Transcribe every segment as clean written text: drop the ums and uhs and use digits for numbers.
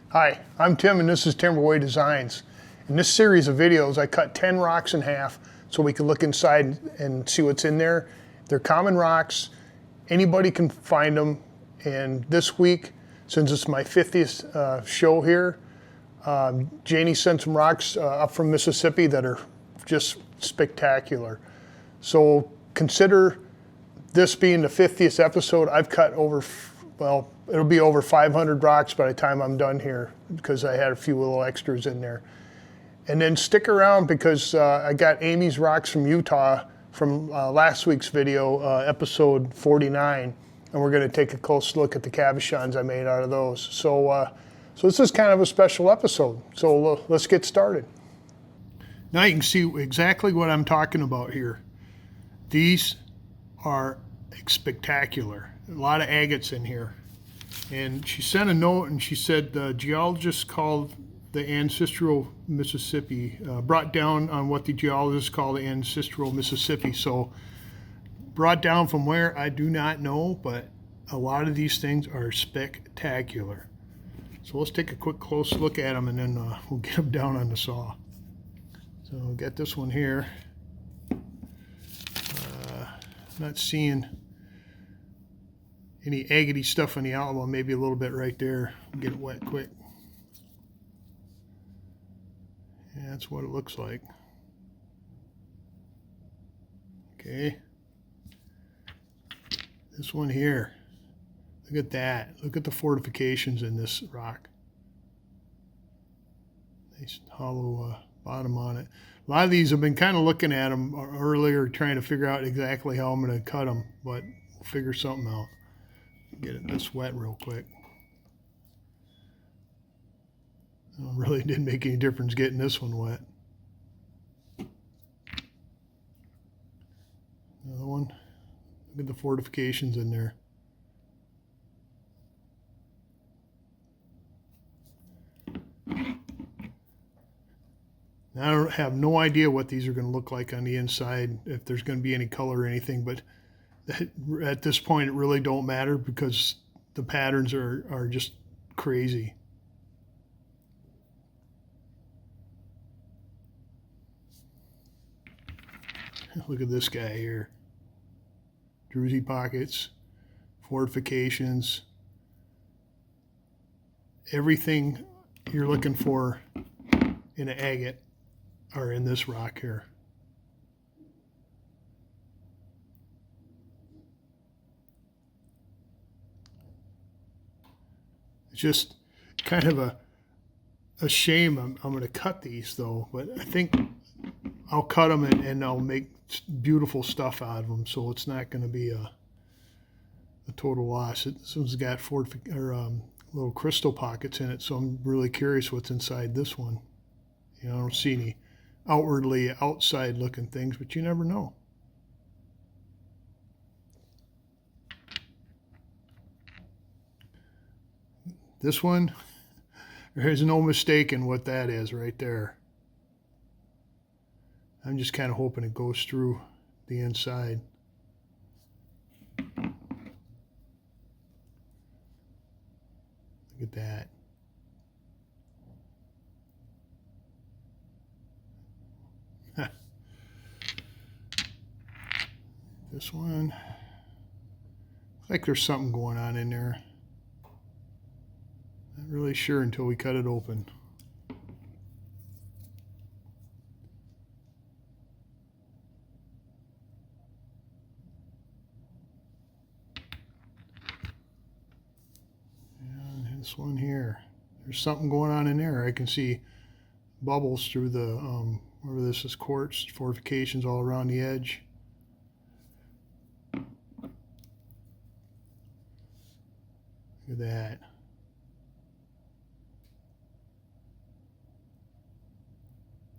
Hi, I'm Tim and this is Timberway Designs. In this series of videos, I cut 10 rocks in half so we can look inside and see what's in there. They're common rocks. Anybody can find them. And this week, since it's my 50th show here, Janie sent some rocks up from Mississippi that are just spectacular. So consider this being the 50th episode. I've cut over, well, it'll be over 500 rocks by the time I'm done here because I had a few little extras in there. And then stick around because I got Amy's rocks from Utah from last week's video, episode 49, and we're going to take a close look at the cabochons I made out of those. So this is kind of a special episode. So let's get started. Now you can see exactly what I'm talking about here. These are spectacular. A lot of agates in here. And she sent a note and she said the geologists called the ancestral Mississippi, brought down on what the geologists call the ancestral Mississippi. So brought down from where, I do not know, but a lot of these things are spectacular. So let's take a quick close look at them and then we'll get them down on the saw. So we'll get this one here. Not seeing any agate stuff on the outline, maybe a little bit right there. Get it wet quick. Yeah, that's what it looks like. Okay. This one here. Look at that. Look at the fortifications in this rock. Nice hollow bottom on it. A lot of these I've been kind of looking at them earlier, trying to figure out exactly how I'm going to cut them, but we'll figure something out. Get it this wet real quick. It really didn't make any difference getting this one wet. Another one. Look at the fortifications in there. Now, I have no idea what these are going to look like on the inside, if there's going to be any color or anything, but at this point it really don't matter because the patterns are just crazy. Look at this guy here. Druzy pockets, fortifications, everything you're looking for in an agate are in this rock here. It's just kind of a shame I'm going to cut these though, but I think I'll cut them and I'll make beautiful stuff out of them, so it's not going to be a total loss. This one's got little crystal pockets in it, so I'm really curious what's inside this one. You know, I don't see any outwardly outside looking things, but you never know. This one, there's no mistaking what that is right there. I'm just kind of hoping it goes through the inside. Look at that. This one, looks like there's something going on in there. Not really sure until we cut it open. And this one here, there's something going on in there. I can see bubbles through the, wherever this is, quartz, fortifications all around the edge. Look at that.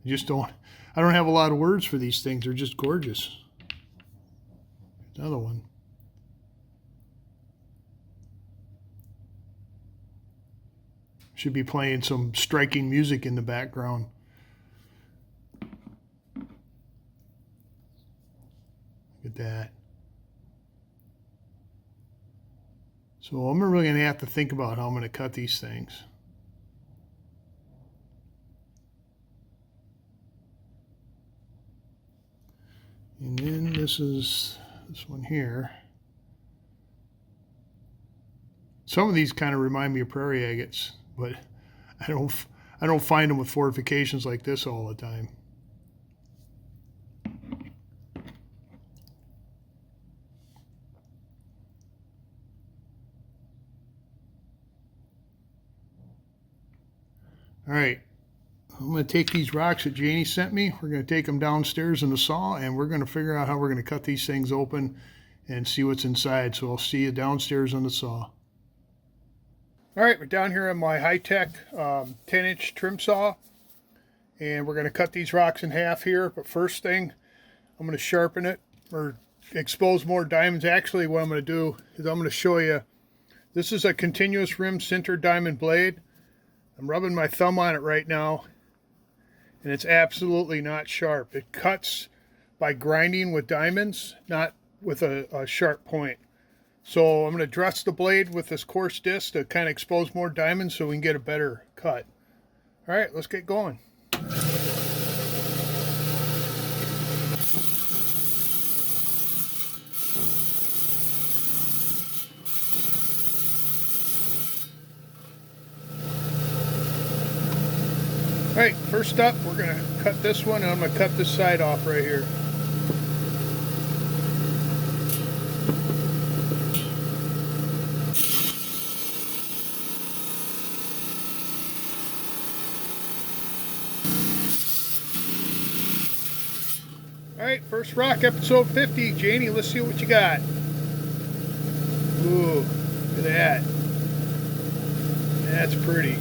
I don't have a lot of words for these things. They're just gorgeous. Another one. Should be playing some striking music in the background. Look at that. So I'm really going to have to think about how I'm going to cut these things. And then this is this one here. Some of these kind of remind me of prairie agates, but I don't find them with fortifications like this all the time. All right, I'm going to take these rocks that Janie sent me. We're going to take them downstairs in the saw, and we're going to figure out how we're going to cut these things open and see what's inside. So I'll see you downstairs on the saw. All right, we're down here on my high-tech 10-inch trim saw, and we're going to cut these rocks in half here. But first thing, I'm going to sharpen it or expose more diamonds. Actually, what I'm going to do is I'm going to show you. This is a continuous rim sintered diamond blade. I'm rubbing my thumb on it right now, and it's absolutely not sharp. It cuts by grinding with diamonds, not with a sharp point. So I'm going to dress the blade with this coarse disc to kind of expose more diamonds so we can get a better cut. All right, let's get going. All right, first up, we're going to cut this one, and I'm going to cut this side off right here. All right, first rock, episode 50. Janie, let's see what you got. Ooh, look at that. That's pretty.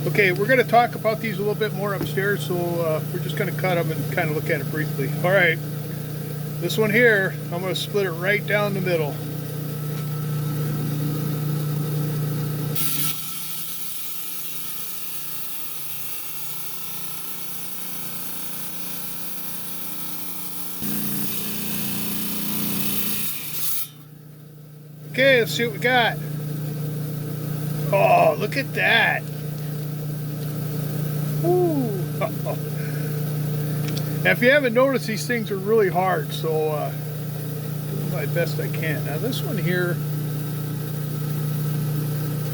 Okay, we're going to talk about these a little bit more upstairs, so we're just going to cut them and kind of look at it briefly. All right, this one here, I'm going to split it right down the middle. Okay, let's see what we got. Oh, look at that. Ooh. Now, if you haven't noticed, these things are really hard, so doing my best I can. Now, this one here,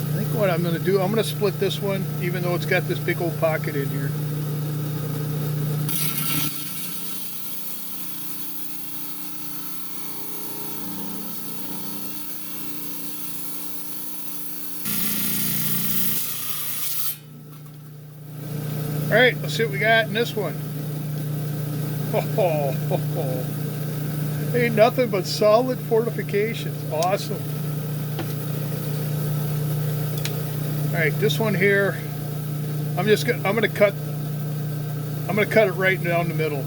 I think what I'm going to do, I'm going to split this one, even though it's got this big old pocket in here. All right, let's see what we got in this one. Oh. Ain't nothing but solid fortifications. Awesome. All right, this one here, I'm gonna cut it right down the middle.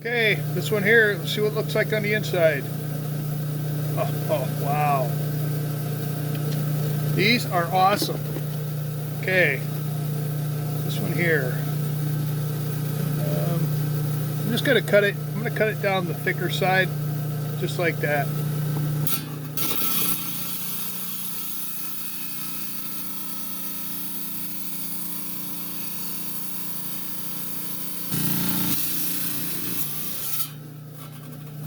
Okay, this one here, let's see what it looks like on the inside. Oh, wow. These are awesome. Okay, this one here. I'm just gonna cut it, I'm gonna cut it down the thicker side, just like that.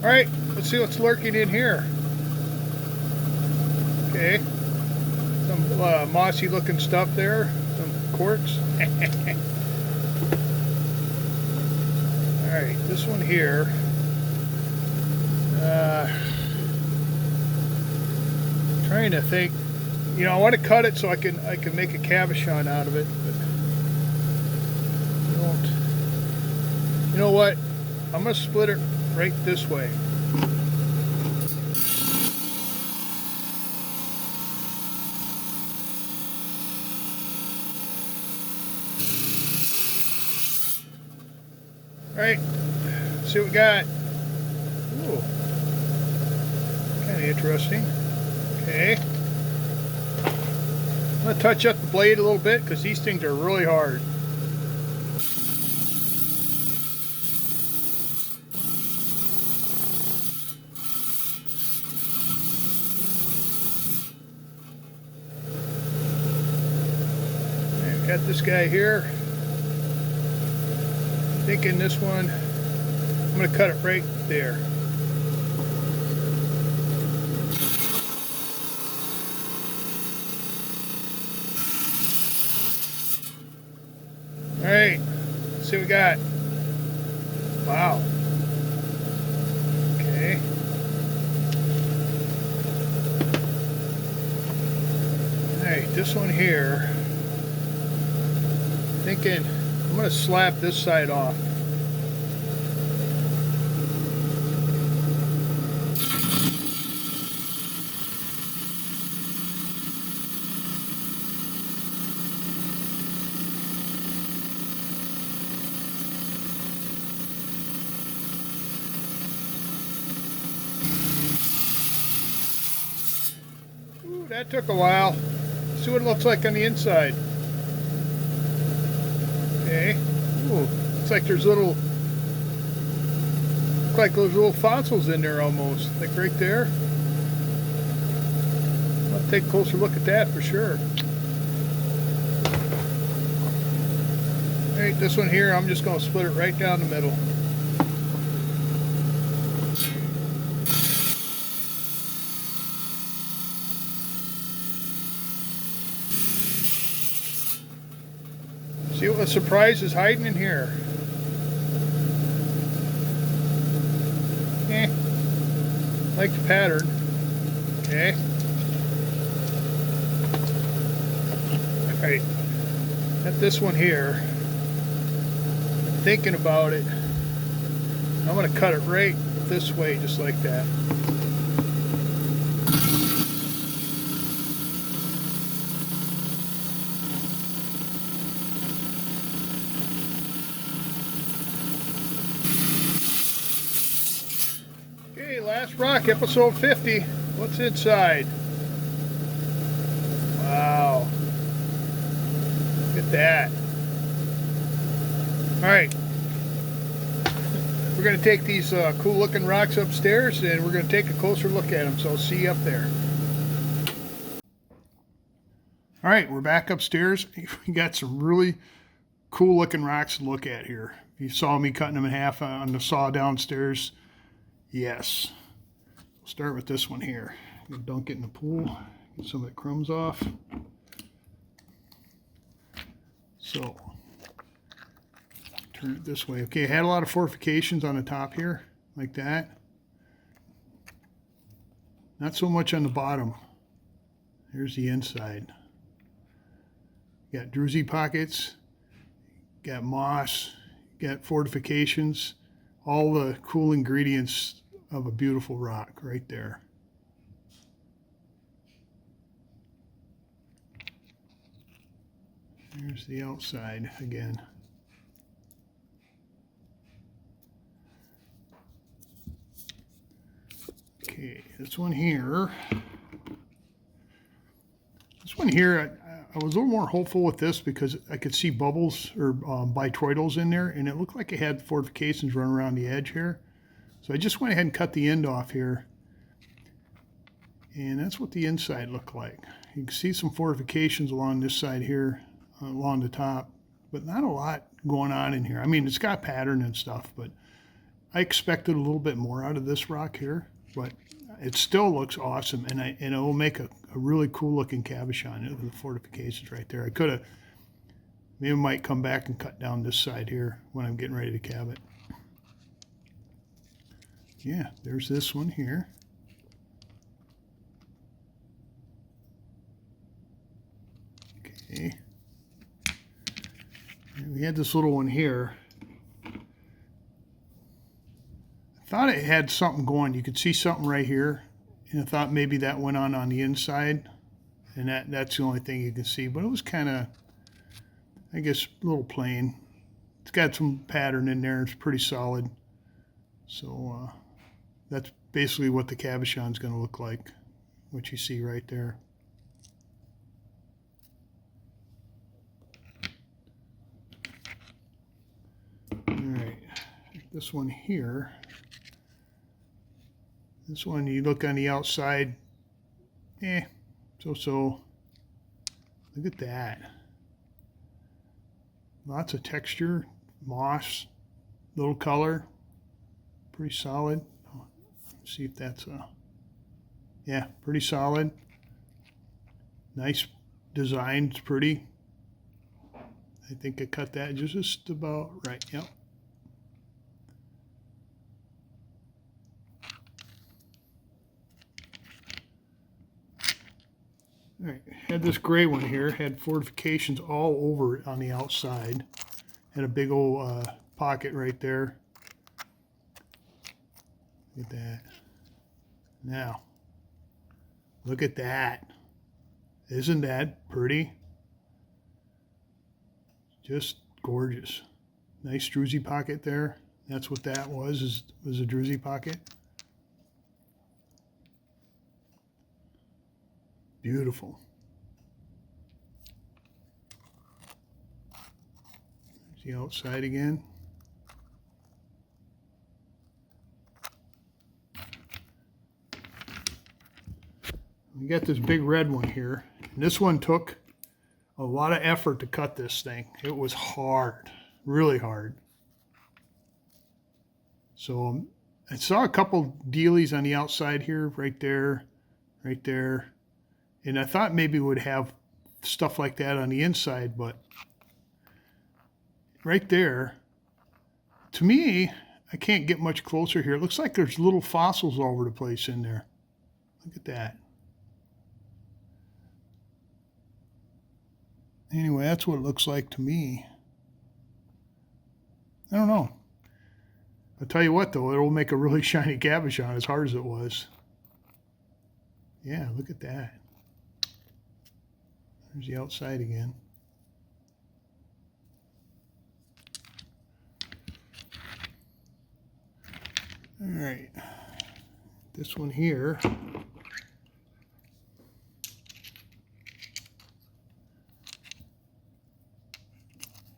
All right, let's see what's lurking in here. Okay, some mossy looking stuff there, some quartz. All right, this one here. Trying to think, you know, I want to cut it so I can make a cabochon out of it, but I don't. You know what? I'm gonna split it right this way. All right, see what we got. Ooh, kind of interesting. Okay, I'm gonna touch up the blade a little bit because these things are really hard. got this guy here. Thinking this one, I'm going to cut it right there. All right, let's see what we got. Wow. Okay. All right, this one here. Thinking I'm going to slap this side off. Ooh, that took a while. Let's see what it looks like on the inside. Okay. Ooh, looks like there's little, fossils in there almost, like right there. I'll take a closer look at that for sure. All right, this one here, I'm just going to split it right down the middle. See what surprise is hiding in here. Like the pattern. Okay. Alright. Got this one here. Thinking about it. I'm going to cut it right this way, just like that. Okay, last rock, episode 50. What's inside? Wow. Look at that. Alright. We're going to take these cool looking rocks upstairs and we're going to take a closer look at them. So I'll see you up there. Alright, we're back upstairs. We got some really cool looking rocks to look at here. You saw me cutting them in half on the saw downstairs. Yes. We'll start with this one here. I'm going to dunk it in the pool. Get some of the crumbs off. So, turn it this way. Okay, I had a lot of fortifications on the top here, like that. Not so much on the bottom. Here's the inside. Got druzy pockets, got moss, got fortifications, all the cool ingredients of a beautiful rock right there. There's the outside again. Okay, this one here. I was a little more hopeful with this because I could see bubbles or bitoidals in there, and it looked like it had fortifications running around the edge here. So I just went ahead and cut the end off here. And that's what the inside looked like. You can see some fortifications along this side here, along the top, but not a lot going on in here. I mean, it's got pattern and stuff, but I expected a little bit more out of this rock here, but it still looks awesome, and it will make a really cool looking cabochon with the fortifications right there. I could have, maybe I might come back and cut down this side here when I'm getting ready to cab it. Yeah, there's this one here. Okay. And we had this little one here. I thought it had something going. You could see something right here, and I thought maybe that went on the inside, and that's the only thing you can see. But it was kind of, I guess, a little plain. It's got some pattern in there. It's pretty solid. So that's basically what the cabochon is going to look like, what you see right there. All right, this one here. This one, you look on the outside, so. Look at that. Lots of texture, moss, little color, pretty solid. Let's see if that's yeah, pretty solid. Nice design, it's pretty. I think I cut that just about right, yep. All right, had this gray one here, had fortifications all over it on the outside. Had a big old pocket right there. Look at that. Now, look at that. Isn't that pretty? Just gorgeous. Nice druzy pocket there. That's what that was a druzy pocket. Beautiful. There's the outside again. We got this big red one here. And this one took a lot of effort to cut this thing. It was hard, really hard. So I saw a couple dealies on the outside here, right there, right there. And I thought maybe it would have stuff like that on the inside, but right there, to me, I can't get much closer here. It looks like there's little fossils all over the place in there. Look at that. Anyway, that's what it looks like to me. I don't know. I'll tell you what, though, it'll make a really shiny cabochon as hard as it was. Yeah, look at that. There's the outside again. All right. This one here.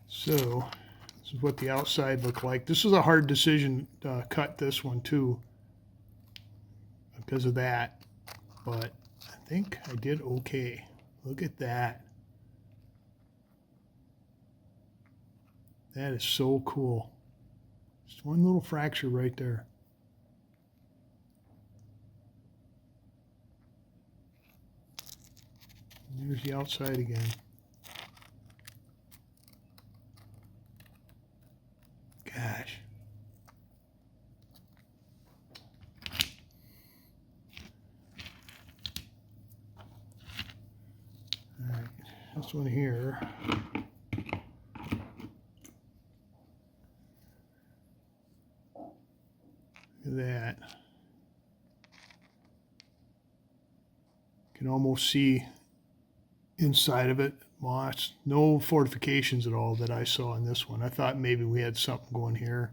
So this is what the outside looked like. This was a hard decision to cut this one too because of that, but I think I did okay. Look at that. That is so cool. Just one little fracture right there. And there's the outside again. Gosh. All right, this one here. Look at that. You can almost see inside of it. Moss, no fortifications at all that I saw in this one. I thought maybe we had something going here,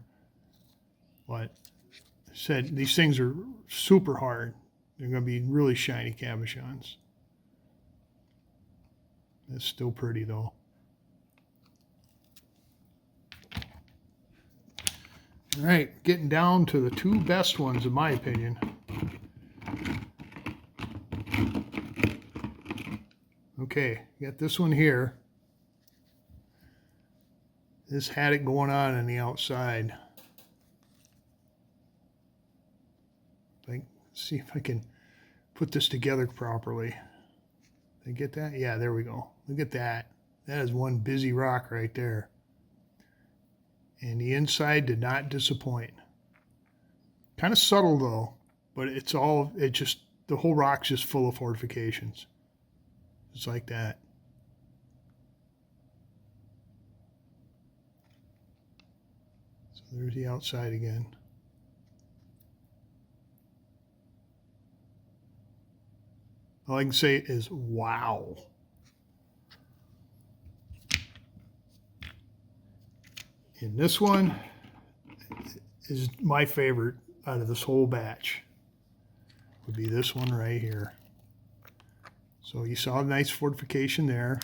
but I said these things are super hard. They're going to be really shiny cabochons. That's still pretty though. All right, getting down to the two best ones in my opinion. Okay, got this one here. This had it going on the outside. See if I can put this together properly. Did I get that? Yeah, there we go. Look at that. That is one busy rock right there. And the inside did not disappoint. Kind of subtle though, but the whole rock's just full of fortifications. Just like that. So there's the outside again. All I can say is wow. And this one is my favorite out of this whole batch. Would be this one right here. So you saw a nice fortification there.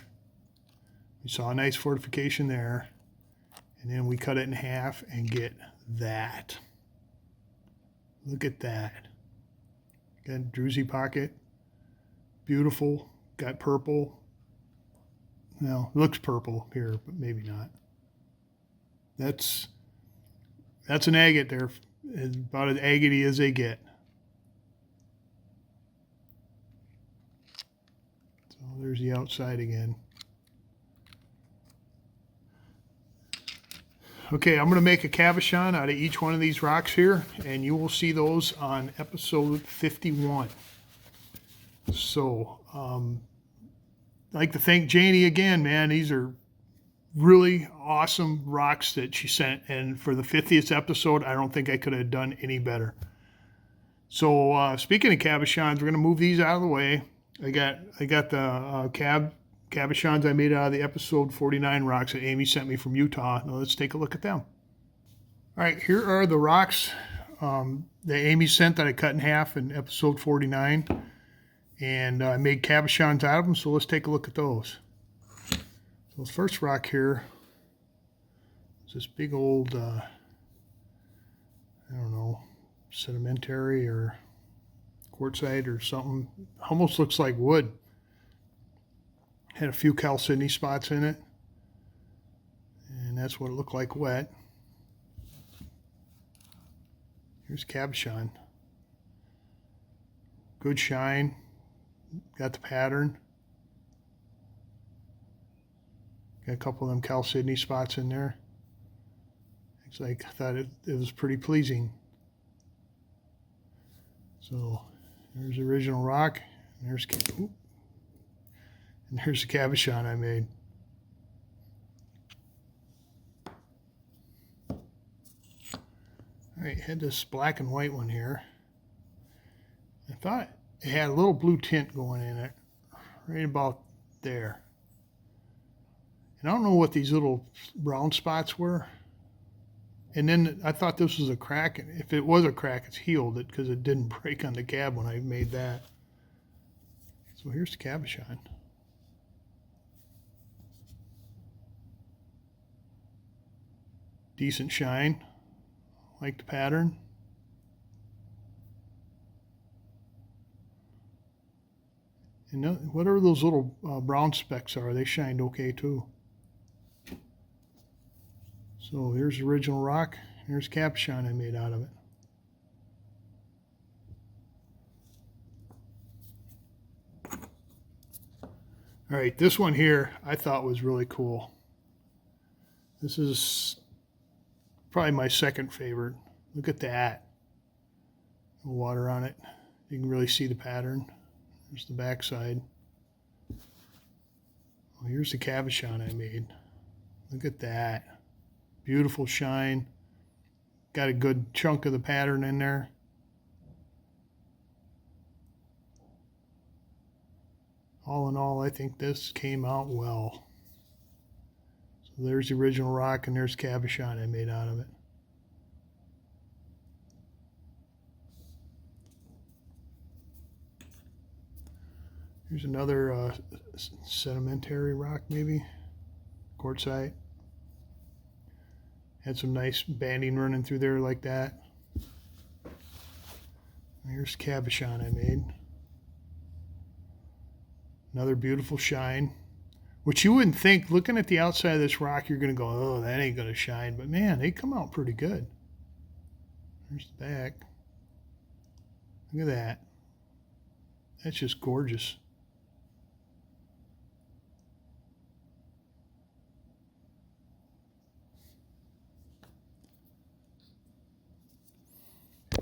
You saw a nice fortification there. And then we cut it in half and get that. Look at that. Got a druzy pocket. Beautiful. Got purple. Well, it looks purple here, but maybe not. That's an agate there. It's about as agate as they get. So there's the outside again. Okay, I'm going to make a cabochon out of each one of these rocks here, and you will see those on episode 51. So, I'd like to thank Janie again, man. These are really awesome rocks that she sent, and for the 50th episode, I don't think I could have done any better. So, speaking of cabochons, we're going to move these out of the way. I got the cabochons I made out of the episode 49 rocks that Amy sent me from Utah. Now let's take a look at them. All right, here are the rocks that Amy sent that I cut in half in episode 49. And I made cabochons out of them, so let's take a look at those. So the first rock here is this big old, I don't know, sedimentary or quartzite or something. Almost looks like wood. Had a few chalcedony spots in it, and that's what it looked like wet. Here's cabochon. Good shine. Got the pattern. Got a couple of them chalcedony spots in there. Looks like I thought it was pretty pleasing. So there's the original rock. And there's the cabochon I made. All right, had this black and white one here. I thought it had a little blue tint going in it, right about there. And I don't know what these little brown spots were. And then I thought this was a crack. If it was a crack, it's healed it because it didn't break on the cab when I made that. So here's the cabochon. Decent shine, like the pattern. And whatever those little brown specks are, they shined okay too. So here's the original rock. Here's cabochon I made out of it. All right, this one here I thought was really cool. This is probably my second favorite. Look at that. Water on it. You can really see the pattern. There's the back side. Well, here's the cabochon I made. Look at that. Beautiful shine. Got a good chunk of the pattern in there. All in all, I think this came out well. So there's the original rock, and there's cabochon I made out of it. Here's another sedimentary rock, maybe, quartzite. Had some nice banding running through there like that. Here's cabochon I made. Another beautiful shine, which you wouldn't think, looking at the outside of this rock, you're going to go, oh, that ain't going to shine. But man, they come out pretty good. There's the back. Look at that. That's just gorgeous.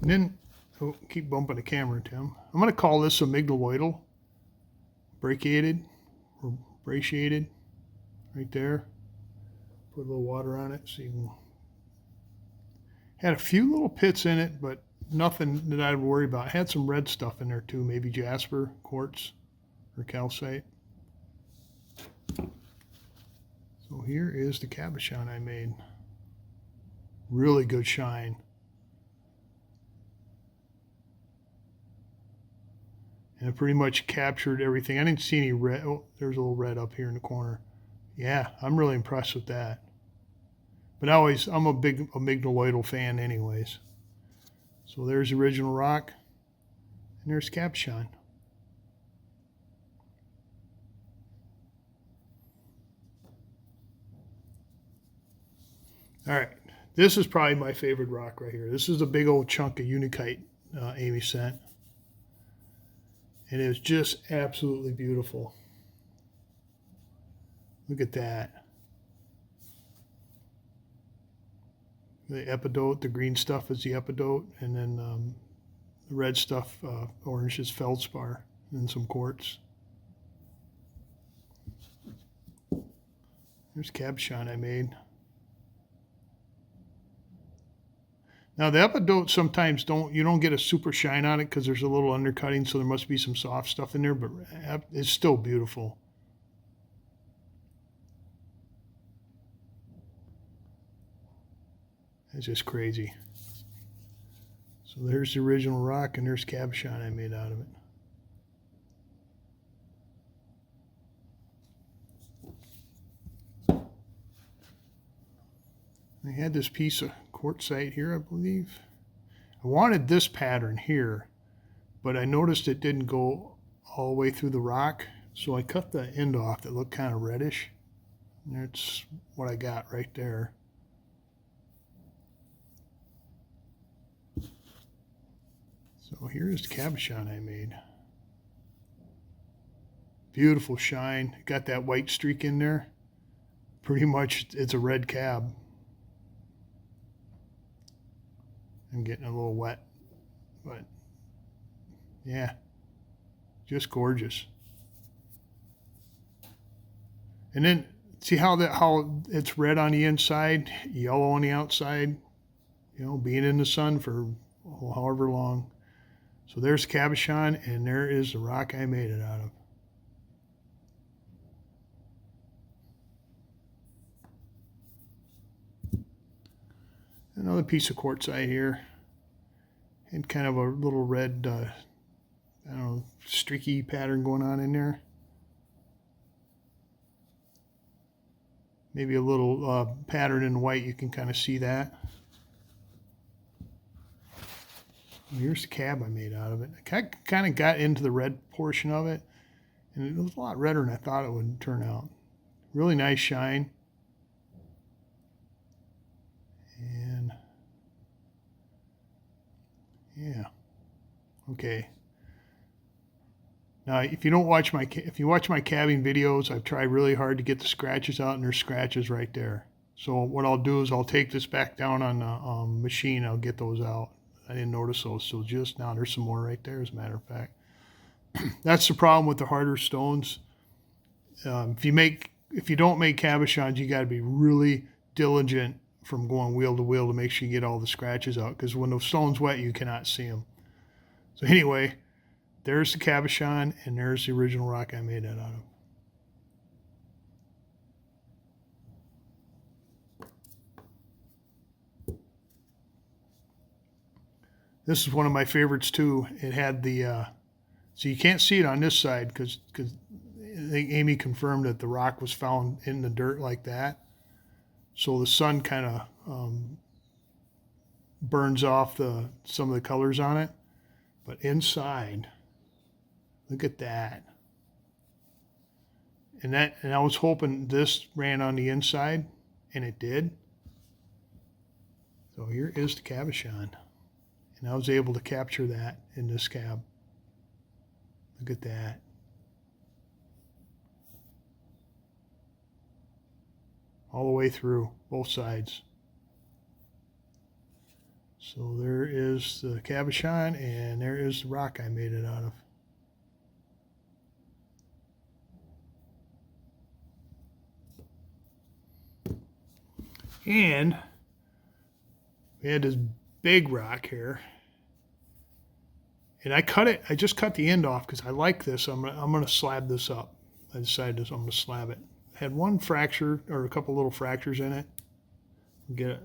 And then, oh, keep bumping the camera, Tim. I'm going to call this amygdaloidal, brachiated, or brachiated, right there. Put a little water on it so you can... Had a few little pits in it, but nothing that I'd worry about. Had some red stuff in there too, maybe jasper, quartz, or calcite. So here is the cabochon I made. Really good shine. And it pretty much captured everything. I didn't see any red. Oh, there's a little red up here in the corner. Yeah, I'm really impressed with that. But I'm a big amygdaloidal fan anyways. So there's the original rock. And there's cabochon. All right, this is probably my favorite rock right here. This is a big old chunk of unakite Amy sent. And it was just absolutely beautiful. Look at that. The epidote, the green stuff is the epidote, and then the red stuff, orange is feldspar, and some quartz. There's cabochon I made. Now the epidote sometimes you don't get a super shine on it because there's a little undercutting, so there must be some soft stuff in there, but it's still beautiful. It's just crazy. So there's the original rock, and there's cabochon I made out of it. I had this piece of quartzite here, I believe. I wanted this pattern here, but I noticed it didn't go all the way through the rock, so I cut the end off that looked kind of reddish. And that's what I got right there. So here's the cabochon I made. Beautiful shine. Got that white streak in there. Pretty much it's a red cab. I'm getting a little wet, but yeah, just gorgeous. And then see how it's red on the inside, yellow on the outside, you know, being in the sun for however long. So there's cabochon, and there is the rock I made it out of. Another piece of quartzite here, and kind of a little red, I don't know, streaky pattern going on in there. Maybe a little pattern in white, you can kind of see that. Here's the cab I made out of it. I kind of got into the red portion of it, and it was a lot redder than I thought it would turn out. Really nice shine. And yeah, okay. Now, if you watch my cabbing videos, I've tried really hard to get the scratches out, and there's scratches right there. So what I'll do is I'll take this back down on the machine. I'll get those out. I didn't notice those, so just now there's some more right there, as a matter of fact. That's the problem with the harder stones. If you don't make cabochons, you got to be really diligent from going wheel to wheel to make sure you get all the scratches out, because when the stone's wet, you cannot see them. So anyway, there's the cabochon, and there's the original rock I made that out of. This is one of my favorites too. It had the, so you can't see it on this side because Amy confirmed that the rock was found in the dirt like that. So the sun kind of burns off some of the colors on it. But inside, look at that. And I was hoping this ran on the inside, and it did. So here is the cabochon. And I was able to capture that in this cab. Look at that. All the way through, both sides. So there is the cabochon, and there is the rock I made it out of. And we had this big rock here, and I just cut the end off because I like this. I'm gonna slab this up. I decided I'm gonna slab it. Had one fracture, or a couple little fractures in it. Put a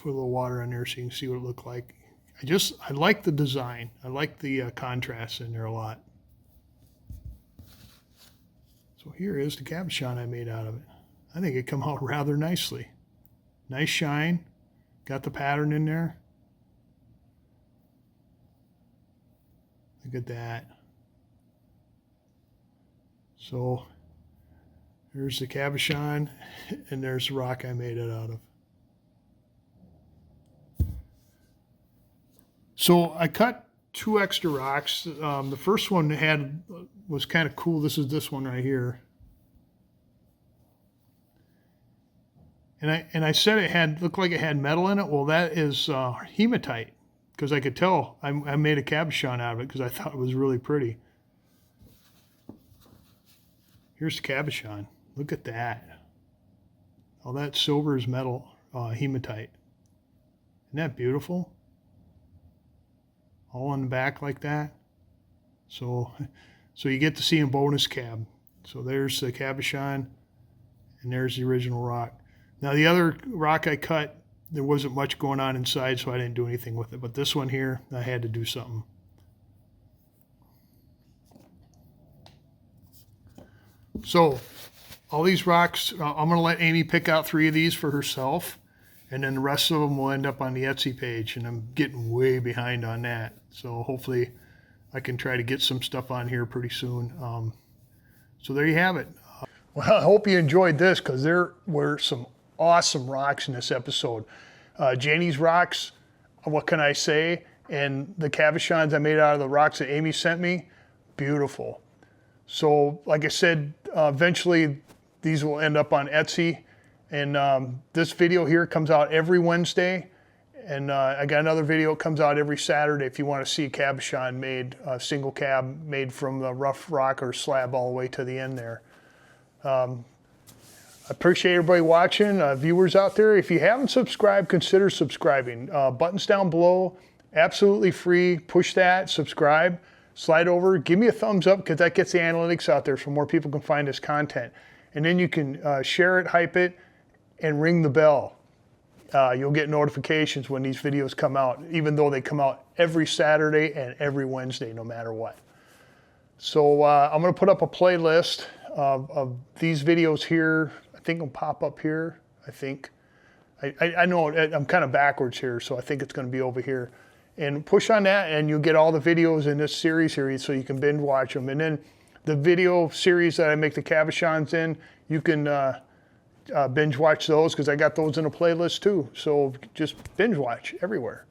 little water in there so you can see what it looked like. I like the design. I like the contrast in there a lot. So here is the cabochon I made out of it. I think it came out rather nicely. Nice shine. Got the pattern in there. Look at that. So there's the cabochon, and there's the rock I made it out of. So I cut 2 extra rocks. The first one was kind of cool. This is this one right here. And I said it looked like it had metal in it. Well, that is hematite, because I could tell. I made a cabochon out of it because I thought it was really pretty. Here's the cabochon. Look at that. All that silver is metal, hematite. Isn't that beautiful? All in the back like that. So you get to see a bonus cab. So there's the cabochon, and there's the original rock. Now the other rock I cut, there wasn't much going on inside, so I didn't do anything with it. But this one here, I had to do something. So all these rocks, I'm going to let Amy pick out 3 of these for herself, and then the rest of them will end up on the Etsy page, and I'm getting way behind on that. So hopefully I can try to get some stuff on here pretty soon. So there you have it. Well, I hope you enjoyed this, because there were some awesome rocks in this episode. Janie's rocks, what can I say? And the cabochons I made out of the rocks that Amy sent me, beautiful. So like I said, eventually these will end up on Etsy. And this video here comes out every Wednesday. And I got another video that comes out every Saturday if you want to see a cabochon made, a single cab made from the rough rock or slab all the way to the end there. I appreciate everybody watching, viewers out there. If you haven't subscribed, consider subscribing. Buttons down below, absolutely free. Push that, subscribe, slide over, give me a thumbs up, because that gets the analytics out there so more people can find this content. And then you can share it, hype it, and ring the bell. You'll get notifications when these videos come out, even though they come out every Saturday and every Wednesday, no matter what. So I'm going to put up a playlist of these videos here. I think it'll pop up here, I think. I know I'm kind of backwards here, so I think it's going to be over here. And push on that, and you'll get all the videos in this series here, so you can binge watch them. And then the video series that I make the cabochons in, you can binge watch those, because I got those in a playlist too. So just binge watch everywhere.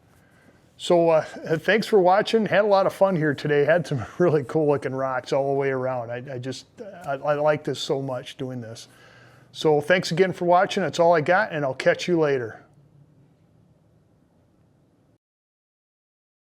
So thanks for watching. Had a lot of fun here today. Had some really cool looking rocks all the way around. I like this so much, doing this. So thanks again for watching. That's all I got, and I'll catch you later.